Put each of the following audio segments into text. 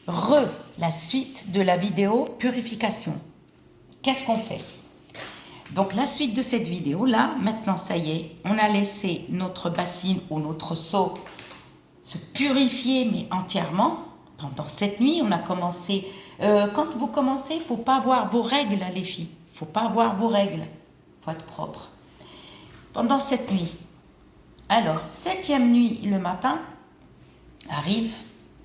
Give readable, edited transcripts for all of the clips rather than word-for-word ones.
la suite de la vidéo purification. Qu'est-ce qu'on fait? Donc la suite de cette vidéo là, maintenant ça y est, on a laissé notre bassine ou notre seau se purifier mais entièrement. Pendant cette nuit, on a commencé. Quand vous commencez, il ne faut pas avoir vos règles, les filles. Il ne faut pas avoir vos règles. Il faut être propre. Pendant cette nuit. Alors, 7e nuit le matin, arrive,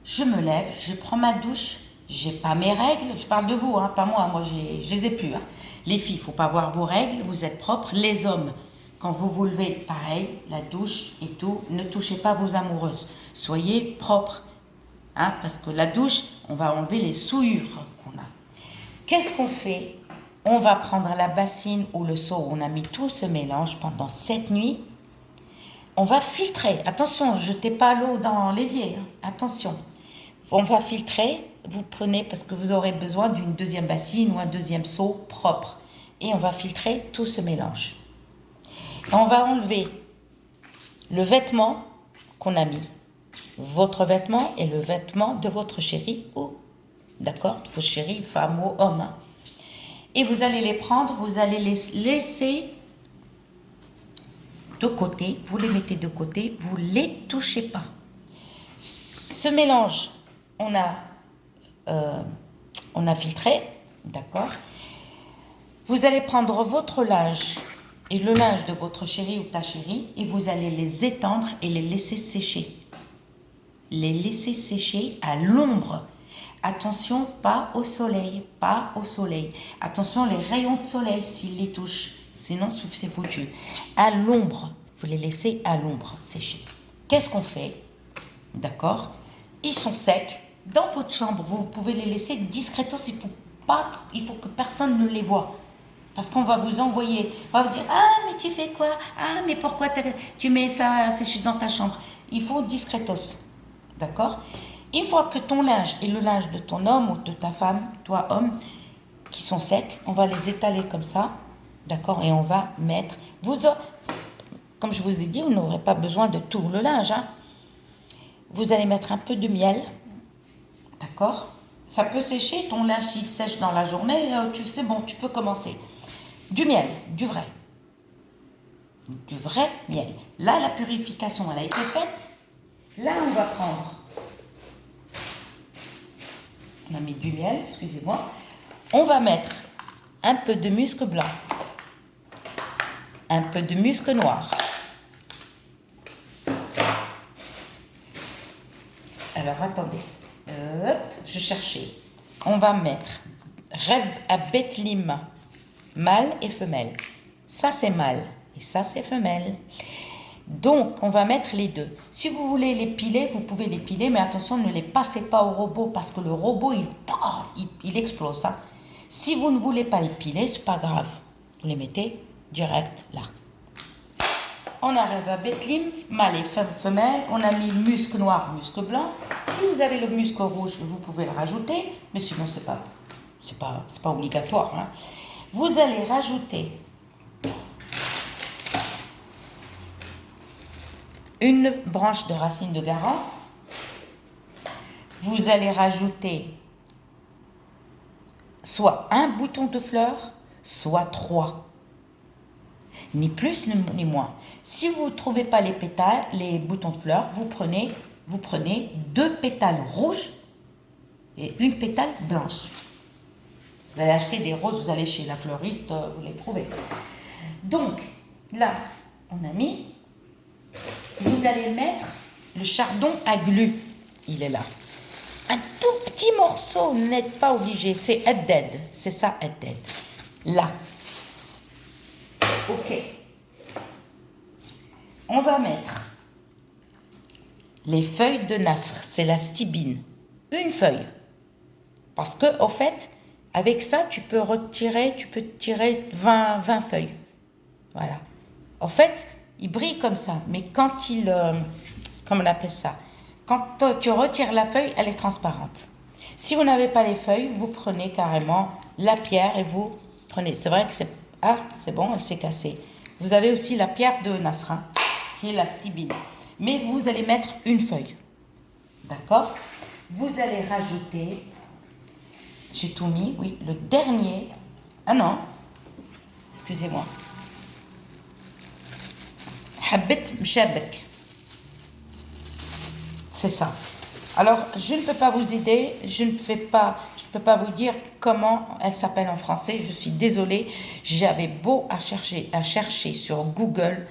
je me lève, je prends ma douche, j'ai pas mes règles, je parle de vous, hein, pas moi je les ai plus. Hein. Les filles, il ne faut pas avoir vos règles, vous êtes propres. Les hommes, quand vous vous levez, pareil, la douche et tout, ne touchez pas vos amoureuses. Soyez propres, hein, parce que la douche, on va enlever les souillures qu'on a. Qu'est-ce qu'on fait? On va prendre la bassine ou le seau où on a mis tout ce mélange pendant cette nuit. On va filtrer. Attention, ne jetez pas l'eau dans l'évier. Hein. Attention. On va filtrer. Vous prenez parce que vous aurez besoin d'une deuxième bassine ou un deuxième seau propre. Et on va filtrer tout ce mélange. On va enlever le vêtement qu'on a mis. Votre vêtement et le vêtement de votre chéri ou, d'accord, vos chéris, femme ou homme. Hein. Et vous allez les prendre, vous allez les laisser de côté, vous les mettez de côté, vous ne les touchez pas. Ce mélange, on a filtré, d'accord. Vous allez prendre votre linge et le linge de votre chéri ou ta chérie et vous allez les étendre et les laisser sécher. Les laisser sécher à l'ombre. Attention, pas au soleil, pas au soleil. Attention, les rayons de soleil s'ils les touchent. Sinon, c'est foutu. À l'ombre, vous les laissez à l'ombre sécher. Qu'est-ce qu'on fait? D'accord? Ils sont secs. Dans votre chambre, vous pouvez les laisser discrètement. Il faut que personne ne les voie. Parce qu'on va vous envoyer. On va vous dire, ah, mais tu fais quoi? Ah, mais pourquoi tu mets ça sécher dans ta chambre? Il faut discretos. D'accord? Une fois que ton linge et le linge de ton homme ou de ta femme, toi homme, qui sont secs, on va les étaler comme ça. D'accord? Et on va mettre... Comme je vous ai dit, vous n'aurez pas besoin de tout le linge. Hein. Vous allez mettre un peu de miel. D'accord? Ça peut sécher. Ton linge, s'il sèche dans la journée, tu sais, bon, tu peux commencer. Du miel, du vrai. Du vrai miel. Là, la purification, elle a été faite. Là, on va prendre... On a mis du miel, excusez-moi. On va mettre un peu de musc blanc. Un peu de musc noir. Alors, attendez. Hop, je cherchais. On va mettre rêve à Bethléem, mâle et femelle. Ça, c'est mâle et ça, c'est femelle. Donc, on va mettre les deux. Si vous voulez les piler, vous pouvez les piler, mais attention, ne les passez pas au robot parce que le robot, il explose. Hein. Si vous ne voulez pas les piler, c'est pas grave. Vous les mettez direct là. On arrive à Bethléem, mâle et femelle. On a mis musc noir, musc blanc. Si vous avez le musc rouge, vous pouvez le rajouter, mais sinon c'est pas obligatoire. Hein. Vous allez rajouter une branche de racine de garance. Vous allez rajouter soit un bouton de fleur, soit 3. Ni plus ni moins. Si vous ne trouvez pas les pétales, les boutons de fleurs, vous prenez 2 pétales rouges et une pétale blanche. Vous allez acheter des roses, vous allez chez la fleuriste, vous les trouvez. Donc, là, on a mis. Vous allez mettre le chardon à glu. Il est là. Un tout petit morceau, vous n'êtes pas obligé. C'est added. C'est ça, added. Là. Ok. On va mettre les feuilles de nasr. C'est la stibine. Une feuille. Parce que, au fait, avec ça, tu peux tirer 20 feuilles. Voilà. En fait, il brille comme ça, mais quand comment on appelle ça? Quand tu retires la feuille, elle est transparente. Si vous n'avez pas les feuilles, vous prenez carrément la pierre et vous prenez. C'est vrai que c'est... Ah, c'est bon, elle s'est cassée. Vous avez aussi la pierre de Nasrin, qui est la stibine. Mais vous allez mettre une feuille. D'accord? vous allez rajouter, j'ai tout mis, oui, le dernier, ah non, excusez-moi, habit mshabak, c'est ça. Alors, je ne peux pas vous aider, je ne peux pas vous dire comment elle s'appelle en français, je suis désolée, j'avais beau à chercher sur Google,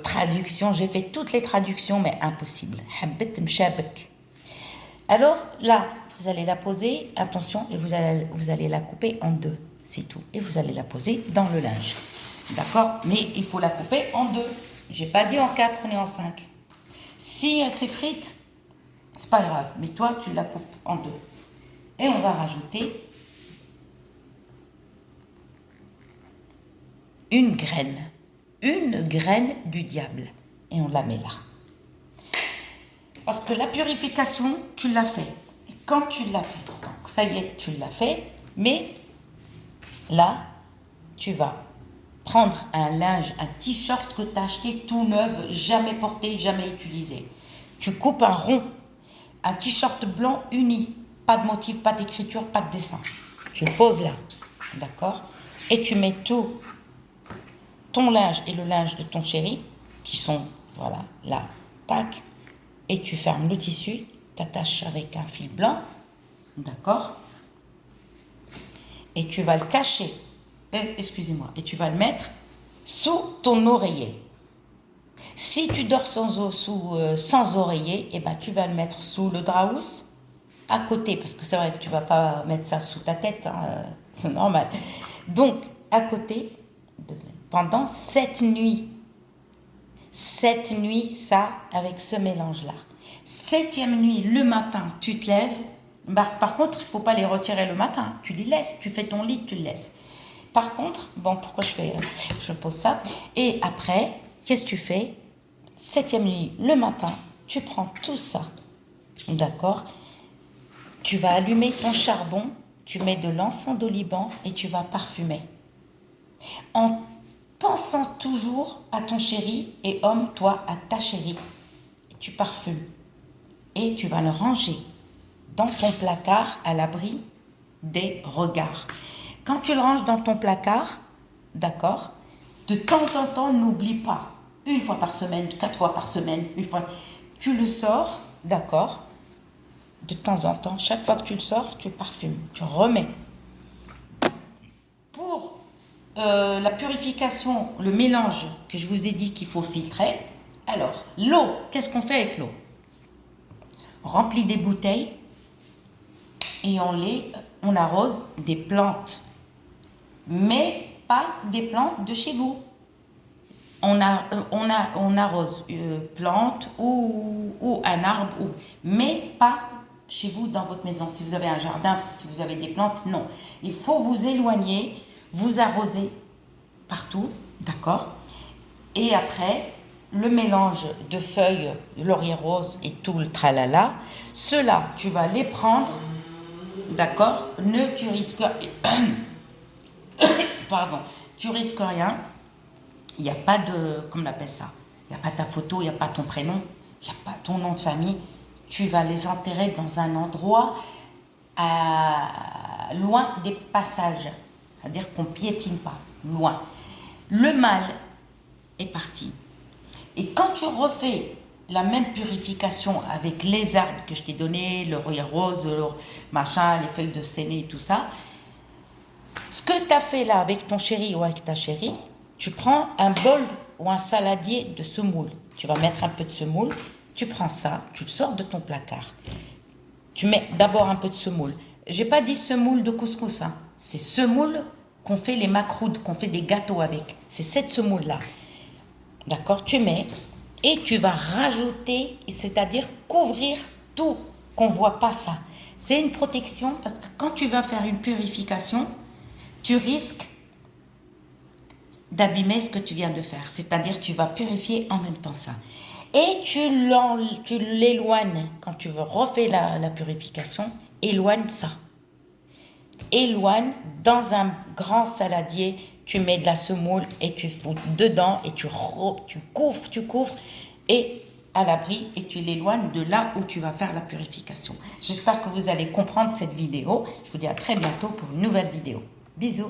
traduction, j'ai fait toutes les traductions, mais impossible. Habit mshabak. Alors là, vous allez la poser, attention, et vous allez la couper en deux, c'est tout. Et vous allez la poser dans le linge. D'accord? Mais il faut la couper en deux. J'ai pas dit en 4 ni en 5. Si elle s'effrite, c'est pas grave, mais toi, tu la coupes en deux. Et on va rajouter une graine du diable. Et on la met là. Parce que la purification, tu l'as fait. Et quand tu l'as fait, donc ça y est, tu l'as fait, mais là, tu vas prendre un linge, un t-shirt que tu as acheté tout neuf, jamais porté, jamais utilisé. Tu coupes un rond, un t-shirt blanc uni, pas de motif, pas d'écriture, pas de dessin. Tu le poses là, d'accord? Et tu mets tout ton linge et le linge de ton chéri, qui sont, voilà, là, tac, et tu fermes le tissu, t'attaches avec un fil blanc, d'accord? Et tu vas le cacher, excusez-moi, et tu vas le mettre sous ton oreiller. Si tu dors sans oreiller, eh ben, tu vas le mettre sous le draus, à côté, parce que c'est vrai que tu ne vas pas mettre ça sous ta tête, hein, c'est normal. Donc, à côté, pendant 7 nuits. 7 nuits, ça, avec ce mélange-là. 7e nuit, le matin, tu te lèves. Par contre, il ne faut pas les retirer le matin. Tu les laisses, tu fais ton lit, tu le laisses. Par contre, bon, pourquoi je pose ça? Et après, qu'est-ce que tu fais? 7e nuit, le matin, tu prends tout ça, d'accord? Tu vas allumer ton charbon, tu mets de l'encens d'oliban et tu vas parfumer. En pensant toujours à ton chéri et homme, toi, à ta chérie. Et tu parfumes. Et tu vas le ranger dans ton placard à l'abri des regards. Quand tu le ranges dans ton placard, d'accord, de temps en temps, n'oublie pas, 1 fois par semaine, 4 fois par semaine, 1 fois, tu le sors, d'accord, de temps en temps, chaque fois que tu le sors, tu le parfumes, tu remets. Pour la purification, le mélange que je vous ai dit qu'il faut filtrer, alors, l'eau, qu'est-ce qu'on fait avec l'eau? On remplit des bouteilles et on arrose des plantes. Mais pas des plantes de chez vous. On arrose plantes ou un arbre, mais pas chez vous dans votre maison. Si vous avez un jardin, si vous avez des plantes, non. Il faut vous éloigner, vous arroser partout, d'accord? Et après, le mélange de feuilles, laurier rose et tout le tralala, ceux-là, tu vas les prendre, d'accord? Tu risques... Pardon, tu risques rien. Il n'y a pas de, comment on appelle ça? Il n'y a pas ta photo, il n'y a pas ton prénom, il n'y a pas ton nom de famille. Tu vas les enterrer dans un endroit loin des passages. C'est-à-dire qu'on ne piétine pas, loin. Le mal est parti. Et quand tu refais la même purification avec les arbres que je t'ai donnés, le rosier rose, le machin, les feuilles de séné et tout ça, ce que tu as fait là avec ton chéri ou avec ta chérie, tu prends un bol ou un saladier de semoule. Tu vas mettre un peu de semoule, tu prends ça, tu le sors de ton placard. Tu mets d'abord un peu de semoule. J'ai pas dit semoule de couscous, hein. C'est semoule qu'on fait les macroudes, qu'on fait des gâteaux avec. C'est cette semoule-là. D'accord? Tu mets et tu vas rajouter, c'est-à-dire couvrir tout, qu'on ne voit pas ça. C'est une protection parce que quand tu vas faire une purification, tu risques d'abîmer ce que tu viens de faire. C'est-à-dire tu vas purifier en même temps ça. Et tu l'éloignes. Quand tu veux refaire la purification, éloigne ça. Éloigne dans un grand saladier. Tu mets de la semoule et tu fous dedans et tu couvres. Et à l'abri et tu l'éloignes de là où tu vas faire la purification. J'espère que vous allez comprendre cette vidéo. Je vous dis à très bientôt pour une nouvelle vidéo. Bisous.